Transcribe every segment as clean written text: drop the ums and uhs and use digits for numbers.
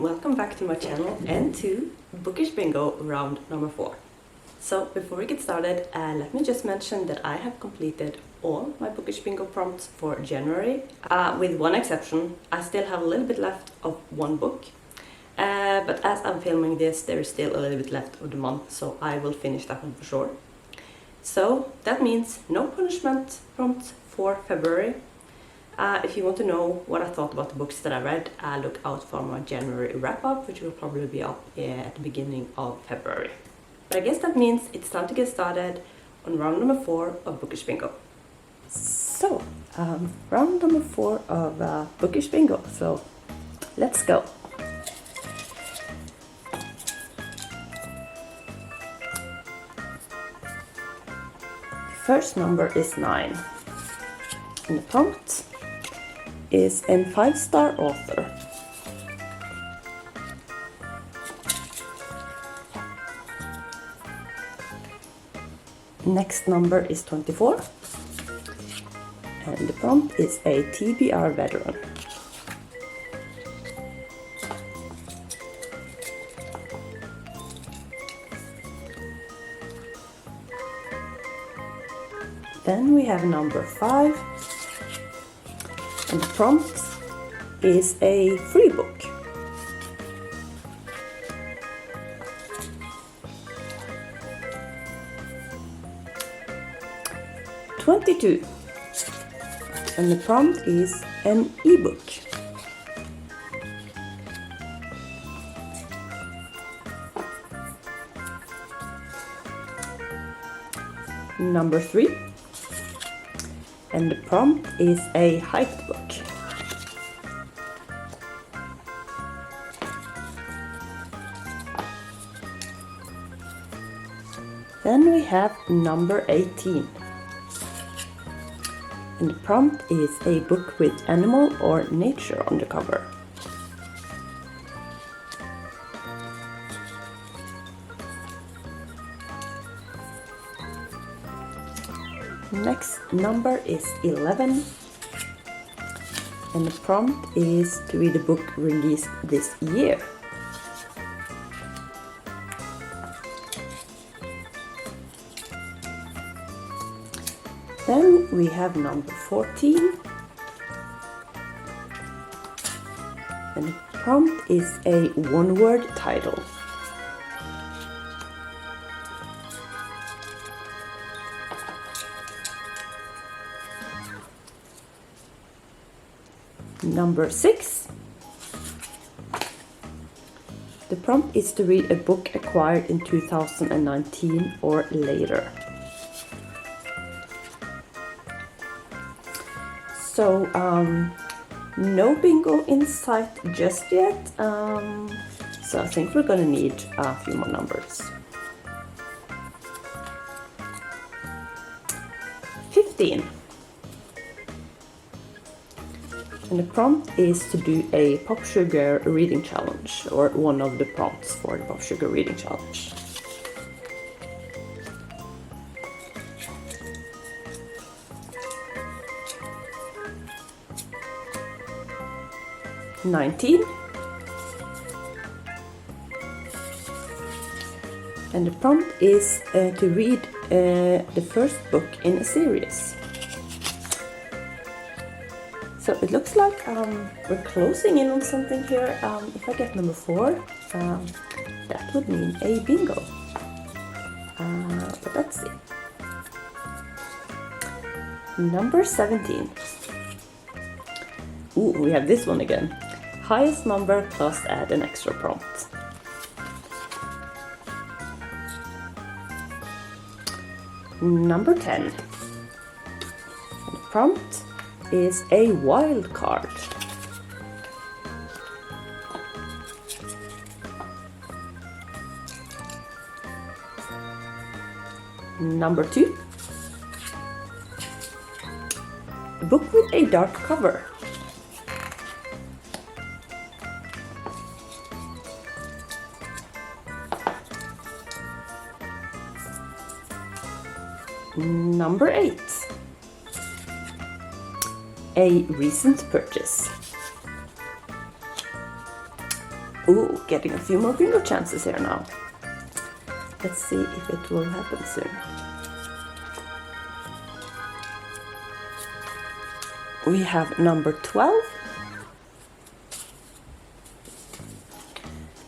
welcome back to my channel and to Bookish Bingo round number 4. So before we get started, let me just mention that I have completed all my Bookish Bingo prompts for January, with one exception. I still have a little bit left of one book, but as I'm filming this there is still a little bit left of the month, so I will finish that one for sure. So that means no punishment prompts for February. If you want to know what I thought about the books that I read, look out for my January wrap-up, which will probably be up at the beginning of February. But I guess that means it's time to get started on round number 4 of Bookish Bingo. So, round number 4 of Bookish Bingo, so let's go. The first number is 9, and the prompt is a 5-star author. Next number is 24, and the prompt is a TBR veteran. Then we have number 5, and the prompt is a free book. (22), and the prompt is an ebook. Number 3, and the prompt is a hyped book. Then we have number 18, and the prompt is a book with animal or nature on the cover. Next number is 11, and the prompt is to read a book released this year. Then we have number 14, and the prompt is a one-word title. Number 6, the prompt is to read a book acquired in 2019 or later. So, no bingo in sight just yet, so I think we're gonna need a few more numbers. 15, and the prompt is to do a Pop Sugar reading challenge, or one of the prompts for the Pop Sugar reading challenge. 19, and the prompt is to read the first book in a series. So it looks like we're closing in on something here. If I get number 4, that would mean a bingo. But let's see. Number 17. Ooh, we have this one again. Highest number plus add an extra prompt. Number 10. And the prompt is a wild card. Number 2. A book with a dark cover. Number 8. A recent purchase. Ooh, getting a few more bingo chances here now. Let's see if it will happen soon. We have number 12.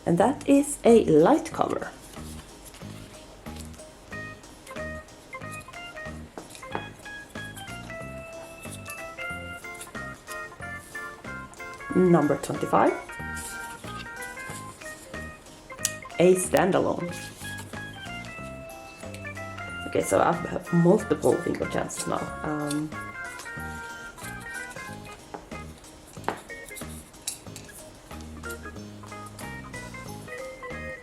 And that is a light cover. Number 25. A standalone. Okay, so I have multiple bingo chances now.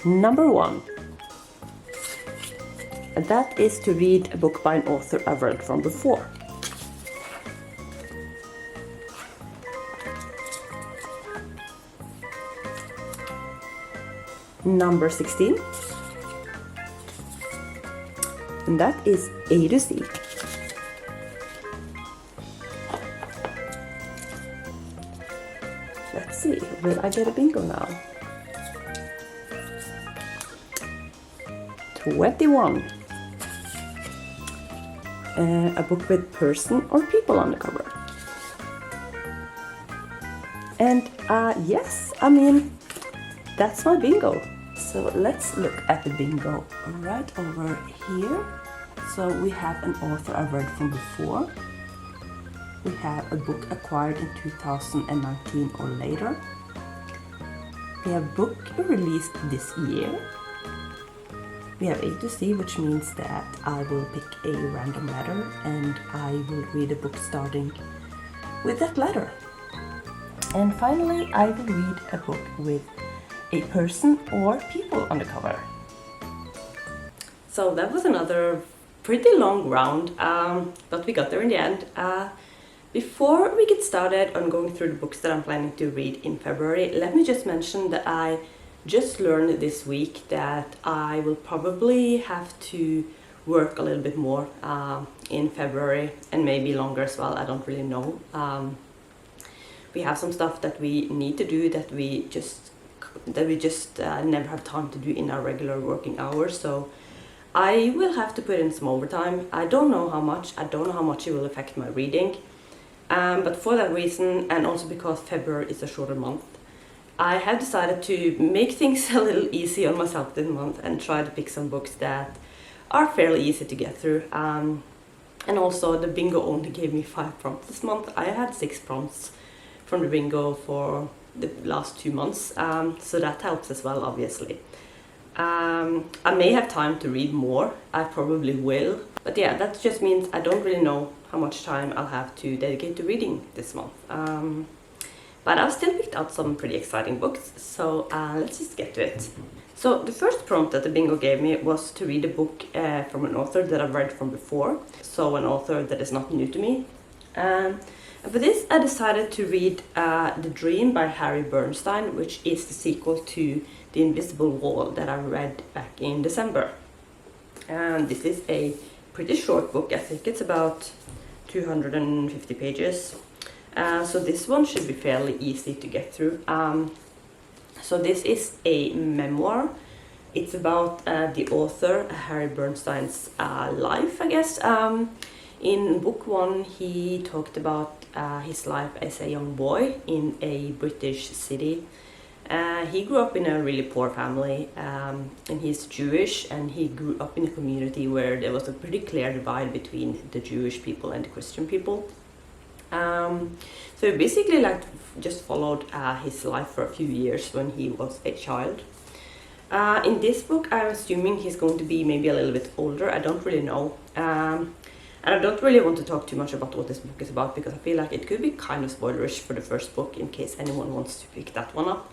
Number 1. And that is to read a book by an author I've read from before. Number 16. And that is A to Z. Let's see, will I get a bingo now? 21. A book with person or people on the cover. And yes, I mean, that's my bingo. So let's look at the bingo right over here. So we have an author I've read from before. We have a book acquired in 2019 or later. We have a book released this year. We have A to Z, which means that I will pick a random letter and I will read a book starting with that letter. And finally, I will read a book with a person or people on the cover. So that was another pretty long round, but we got there in the end. Before we get started on going through the books that I'm planning to read in February, let me just mention that I just learned this week that I will probably have to work a little bit more in February and maybe longer as well. I don't really know. We have some stuff that we need to do that we just never have time to do in our regular working hours. So I will have to put in some overtime. I don't know how much. I don't know how much it will affect my reading. But for that reason, and also because February is a shorter month, I have decided to make things a little easy on myself this month and try to pick some books that are fairly easy to get through. And also the bingo only gave me 5 prompts this month. I had 6 prompts from the bingo for the last 2 months, so that helps as well, obviously. I may have time to read more, I probably will, but yeah, that just means I don't really know how much time I'll have to dedicate to reading this month. But I've still picked out some pretty exciting books, so let's just get to it. So the first prompt that the bingo gave me was to read a book from an author that I've read from before, so an author that is not new to me. And for this I decided to read The Dream by Harry Bernstein, which is the sequel to The Invisible Wall that I read back in December. And this is a pretty short book. I think it's about 250 pages. So this one should be fairly easy to get through. So this is a memoir. It's about the author, Harry Bernstein's life, I guess. In book 1, he talked about his life as a young boy in a British city. He grew up in a really poor family, and he's Jewish, and he grew up in a community where there was a pretty clear divide between the Jewish people and the Christian people. So he basically just followed his life for a few years when he was a child. In this book, I'm assuming he's going to be maybe a little bit older. I don't really know. And I don't really want to talk too much about what this book is about because I feel like it could be kind of spoilerish for the first book in case anyone wants to pick that one up.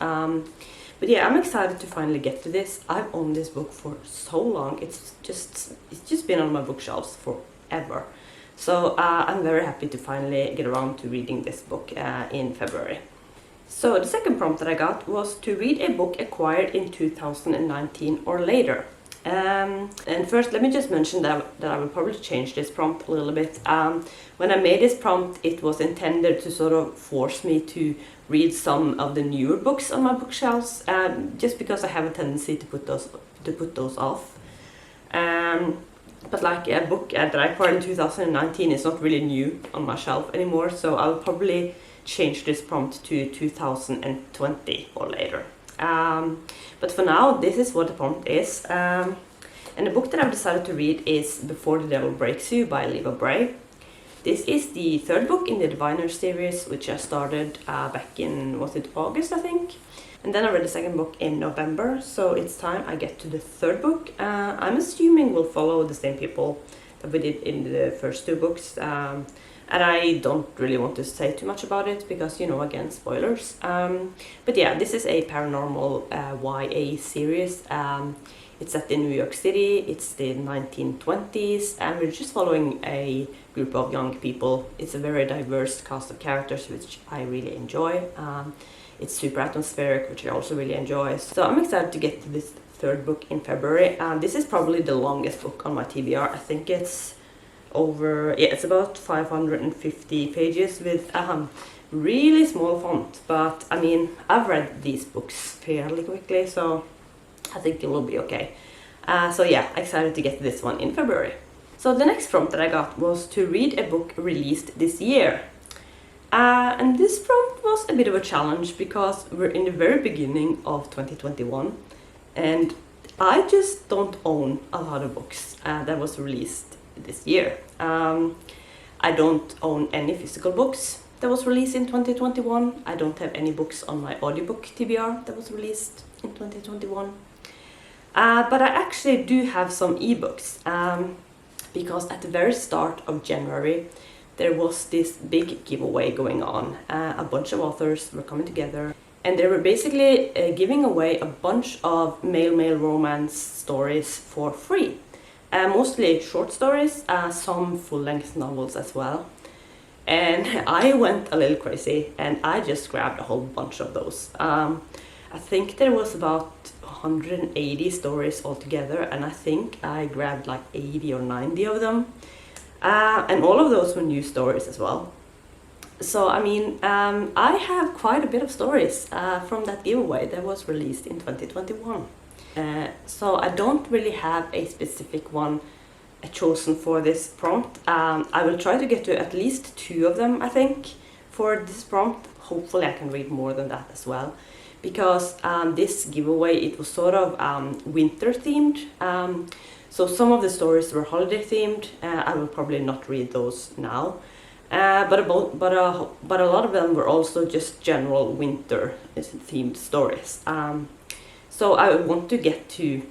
But yeah, I'm excited to finally get to this. I've owned this book for so long. It's just been on my bookshelves forever. So I'm very happy to finally get around to reading this book in February. So the second prompt that I got was to read a book acquired in 2019 or later. And first, let me just mention that I will probably change this prompt a little bit. When I made this prompt, it was intended to sort of force me to read some of the newer books on my bookshelves, just because I have a tendency to put those off. But like a book that I acquired in 2019 is not really new on my shelf anymore, so I'll probably change this prompt to 2020 or later. But for now, this is what the prompt is. And the book that I've decided to read is Before the Devil Breaks You by Leva Bray. This is the third book in the Diviner series, which I started back in, was it August, I think? And then I read the second book in November, so it's time I get to the third book. I'm assuming we'll follow the same people that we did in the first two books. And I don't really want to say too much about it because, you know, again, spoilers. But yeah, this is a paranormal YA series. It's set in New York City, it's the 1920s, and we're just following a group of young people. It's a very diverse cast of characters, which I really enjoy. It's super atmospheric, which I also really enjoy. So I'm excited to get to this third book in February. This is probably the longest book on my TBR. I think it's it's about 550 pages with really small font. But I mean, I've read these books fairly quickly, so I think it will be okay. So yeah, excited to get this one in February. So the next prompt that I got was to read a book released this year. And this prompt was a bit of a challenge because we're in the very beginning of 2021 and I just don't own a lot of books that was released this year. I don't own any physical books that was released in 2021. I don't have any books on my audiobook TBR that was released in 2021. But I actually do have some ebooks because at the very start of January there was this big giveaway going on. A bunch of authors were coming together and they were basically giving away a bunch of male romance stories for free. Mostly short stories, some full-length novels as well. And I went a little crazy and I just grabbed a whole bunch of those. I think there was about 180 stories altogether, and I think I grabbed like 80 or 90 of them. And all of those were new stories as well. So I mean, I have quite a bit of stories from that giveaway that was released in 2021. So I don't really have a specific one chosen for this prompt. I will try to get to at least 2 of them, I think, for this prompt. Hopefully I can read more than that as well. Because this giveaway, it was sort of winter themed. So some of the stories were holiday themed. I will probably not read those now. But a lot of them were also just general winter themed stories. So I want to get to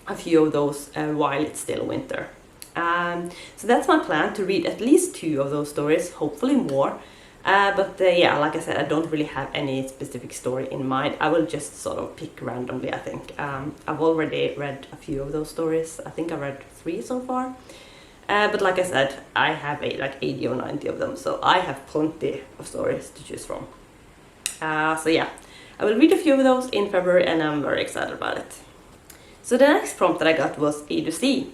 a few of those while it's still winter. So that's my plan, to read at least 2 of those stories, hopefully more. But yeah, like I said, I don't really have any specific story in mind. I will just sort of pick randomly, I think. I've already read a few of those stories. I think I read 3 so far. But like I said, I have like 80 or 90 of them, so I have plenty of stories to choose from. So yeah, I will read a few of those in February and I'm very excited about it. So the next prompt that I got was A to C.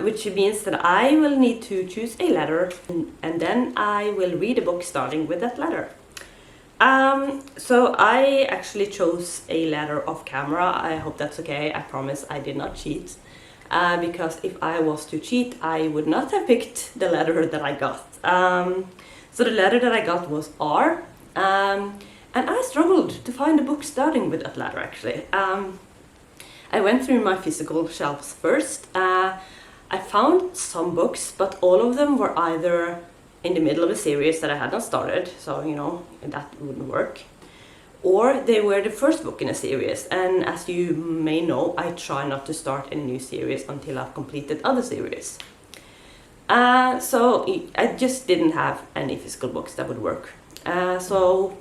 Which means that I will need to choose a letter and then I will read a book starting with that letter. So I actually chose a letter off camera. I hope that's okay. I promise I did not cheat. Because if I was to cheat, I would not have picked the letter that I got. So the letter that I got was R. And I struggled to find a book starting with that letter, actually. I went through my physical shelves first. I found some books, but all of them were either in the middle of a series that I hadn't started, so you know, that wouldn't work. Or they were the first book in a series, and as you may know, I try not to start a new series until I've completed other series. So I just didn't have any physical books that would work. So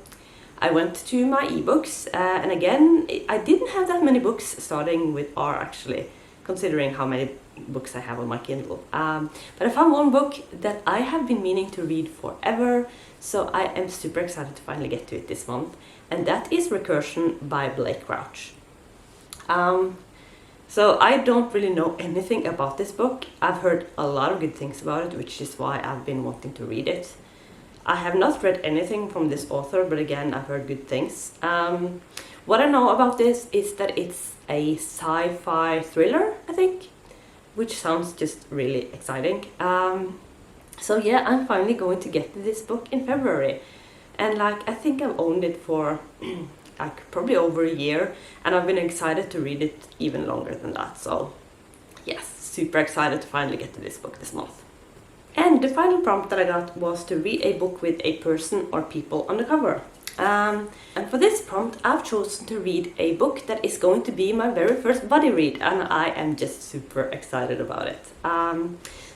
I went to my ebooks, and again, I didn't have that many books starting with R actually, considering how many books I have on my Kindle. But I found one book that I have been meaning to read forever, so I am super excited to finally get to it this month, and that is Recursion by Blake Crouch. So I don't really know anything about this book. I've heard a lot of good things about it, which is why I've been wanting to read it. I have not read anything from this author, but again, I've heard good things. What I know about this is that it's a sci-fi thriller, I think, which sounds just really exciting. So yeah, I'm finally going to get this book in February. And like, I think I've owned it for like probably over a year, and I've been excited to read it even longer than that. So yes, super excited to finally get to this book this month. And the final prompt that I got was to read a book with a person or people on the cover. And for this prompt, I've chosen to read a book that is going to be my very first buddy read, and I am just super excited about it.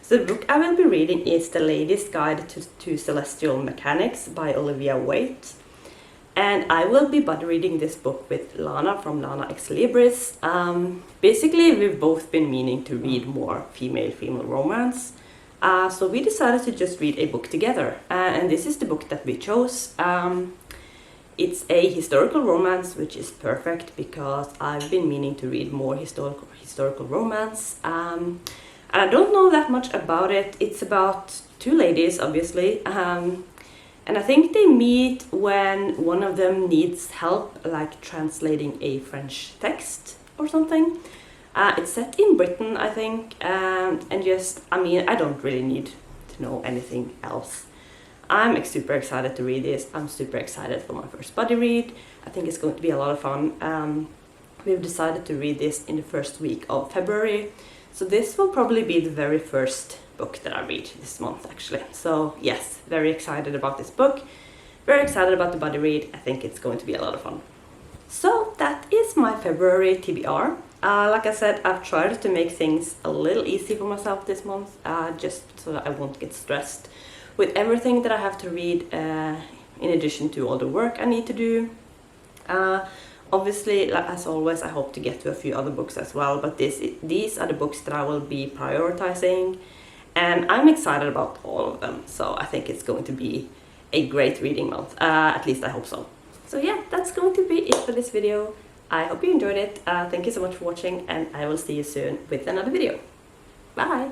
So the book I will be reading is The Lady's Guide to Celestial Mechanics by Olivia Waite. And I will be buddy reading this book with Lana from Lana X Libris. Basically, we've both been meaning to read more female romance. So we decided to just read a book together. And this is the book that we chose. It's a historical romance, which is perfect because I've been meaning to read more historical romance. And I don't know that much about it. It's about two ladies, obviously. And I think they meet when one of them needs help, like translating a French text or something. It's set in Britain, I think, and just, I mean, I don't really need to know anything else. I'm super excited to read this. I'm super excited for my first buddy read. I think it's going to be a lot of fun. We've decided to read this in the first week of February. So this will probably be the very first book that I read this month, actually. So yes, very excited about this book. Very excited about the buddy read. I think it's going to be a lot of fun. So that is my February TBR. Like I said, I've tried to make things a little easy for myself this month, just so that I won't get stressed with everything that I have to read, in addition to all the work I need to do. Obviously, like, as always, I hope to get to a few other books as well, but these are the books that I will be prioritizing, and I'm excited about all of them, so I think it's going to be a great reading month, at least I hope so. So yeah, that's going to be it for this video. I hope you enjoyed it. Thank you so much for watching, and I will see you soon with another video. Bye!